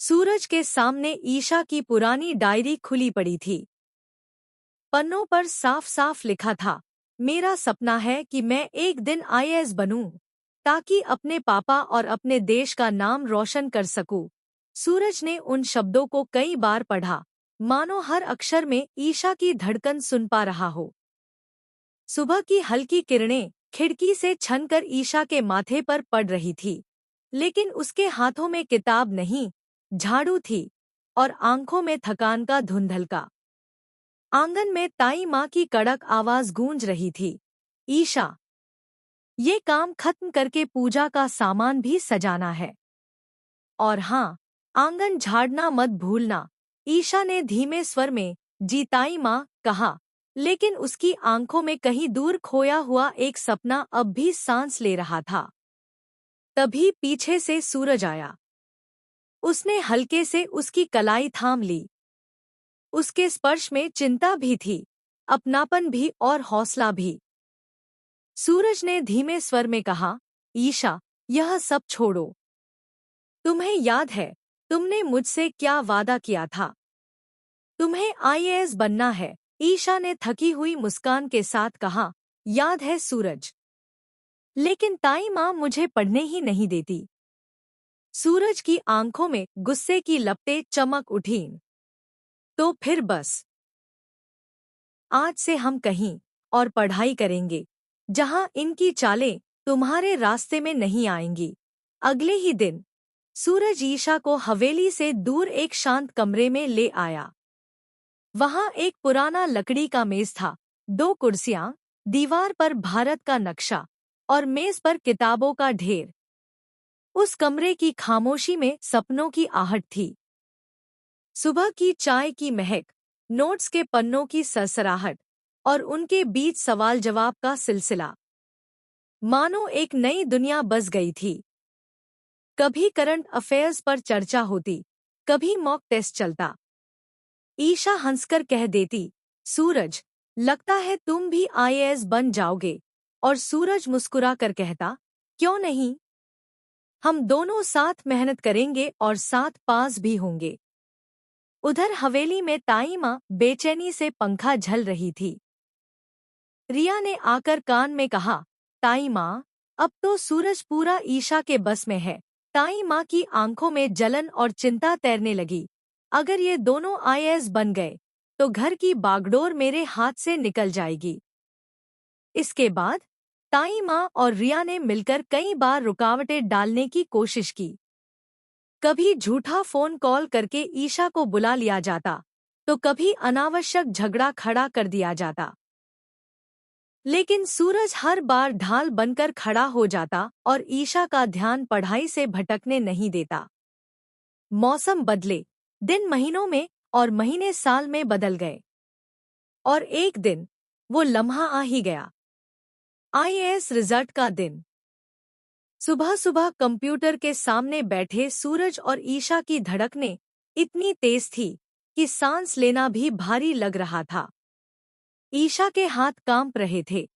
सूरज के सामने ईशा की पुरानी डायरी खुली पड़ी थी। पन्नों पर साफ साफ लिखा था, मेरा सपना है कि मैं एक दिन आईएएस बनूं, ताकि अपने पापा और अपने देश का नाम रोशन कर सकूं। सूरज ने उन शब्दों को कई बार पढ़ा, मानो हर अक्षर में ईशा की धड़कन सुन पा रहा हो। सुबह की हल्की किरणें खिड़की से छनकर ईशा के माथे पर पड़ रही थी, लेकिन उसके हाथों में किताब नहीं, झाड़ू थी और आंखों में थकान का धुंधलका। आंगन में ताई माँ की कड़क आवाज गूंज रही थी, ईशा, ये काम खत्म करके पूजा का सामान भी सजाना है। और हाँ, आंगन झाड़ना मत भूलना, ईशा ने धीमे स्वर में जी ताई माँ कहा, लेकिन उसकी आंखों में कहीं दूर खोया हुआ एक सपना अब भी सांस ले रहा था। तभी पीछे से सूरज आया। उसने हल्के से उसकी कलाई थाम ली। उसके स्पर्श में चिंता भी थी, अपनापन भी और हौसला भी। सूरज ने धीमे स्वर में कहा, ईशा, यह सब छोड़ो। तुम्हें याद है, तुमने मुझसे क्या वादा किया था? तुम्हें आईएएस बनना है, ईशा ने थकी हुई मुस्कान के साथ कहा। याद है सूरज, लेकिन ताई माँ मुझे पढ़ने ही नहीं देती। सूरज की आंखों में गुस्से की लपटें चमक उठीं। तो फिर बस, आज से हम कहीं और पढ़ाई करेंगे, जहां इनकी चालें तुम्हारे रास्ते में नहीं आएंगी। अगले ही दिन सूरज ईशा को हवेली से दूर एक शांत कमरे में ले आया। वहां एक पुराना लकड़ी का मेज था, 2 कुर्सियां, दीवार पर भारत का नक्शा और मेज पर किताबों का ढेर। उस कमरे की खामोशी में सपनों की आहट थी। सुबह की चाय की महक, नोट्स के पन्नों की सरसराहट और उनके बीच सवाल जवाब का सिलसिला। मानो एक नई दुनिया बस गई थी। कभी करंट अफेयर्स पर चर्चा होती, कभी मॉक टेस्ट चलता। ईशा हंसकर कह देती, सूरज, लगता है तुम भी आईएएस बन जाओगे। और सूरज मुस्कुरा कर कहता, क्यों नहीं? हम दोनों साथ मेहनत करेंगे और साथ पास भी होंगे। उधर हवेली में ताई माँ बेचैनी से पंखा झल रही थी। रिया ने आकर कान में कहा, ताई माँ, अब तो सूरज पूरा ईशा के बस में है। ताई माँ की आंखों में जलन और चिंता तैरने लगी। अगर ये दोनों आईएएस बन गए, तो घर की बागडोर मेरे हाथ से निकल जाएगी। इसके बाद ताई माँ और रिया ने मिलकर कई बार रुकावटें डालने की कोशिश की। कभी झूठा फोन कॉल करके ईशा को बुला लिया जाता, तो कभी अनावश्यक झगड़ा खड़ा कर दिया जाता। लेकिन सूरज हर बार ढाल बनकर खड़ा हो जाता और ईशा का ध्यान पढ़ाई से भटकने नहीं देता। मौसम बदले, दिन महीनों में और महीने साल में बदल गए। और एक दिन वो लम्हा आ ही गया, आईएएस रिजल्ट का दिन। सुबह सुबह कंप्यूटर के सामने बैठे सूरज और ईशा की धड़कनें इतनी तेज थी कि सांस लेना भी भारी लग रहा था। ईशा के हाथ कांप रहे थे।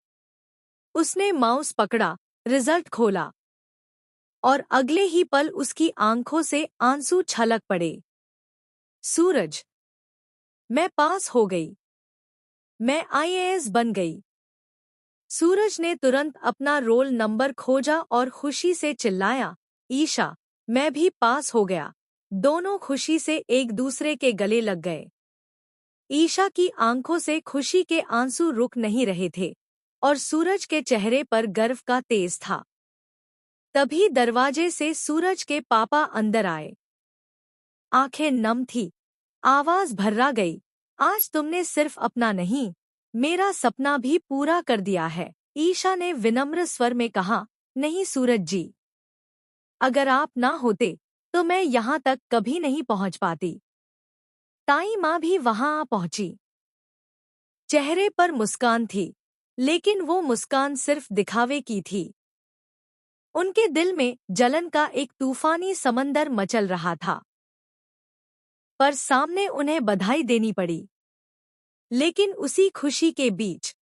उसने माउस पकड़ा, रिजल्ट खोला और अगले ही पल उसकी आंखों से आंसू छलक पड़े। सूरज, मैं पास हो गई, मैं आईएएस बन गई। सूरज ने तुरंत अपना रोल नंबर खोजा और खुशी से चिल्लाया, ईशा, मैं भी पास हो गया। दोनों खुशी से एक दूसरे के गले लग गए। ईशा की आंखों से खुशी के आंसू रुक नहीं रहे थे और सूरज के चेहरे पर गर्व का तेज था। तभी दरवाजे से सूरज के पापा अंदर आए। आंखें नम थी, आवाज भर्रा गई, आज तुमने सिर्फ अपना नहीं, मेरा सपना भी पूरा कर दिया है। ईशा ने विनम्र स्वर में कहा, नहीं सूरज जी, अगर आप ना होते तो मैं यहाँ तक कभी नहीं पहुँच पाती। ताई माँ भी वहां आ पहुंची। चेहरे पर मुस्कान थी, लेकिन वो मुस्कान सिर्फ दिखावे की थी। उनके दिल में जलन का एक तूफानी समंदर मचल रहा था। पर सामने उन्हें बधाई देनी पड़ी। लेकिन उसी खुशी के बीच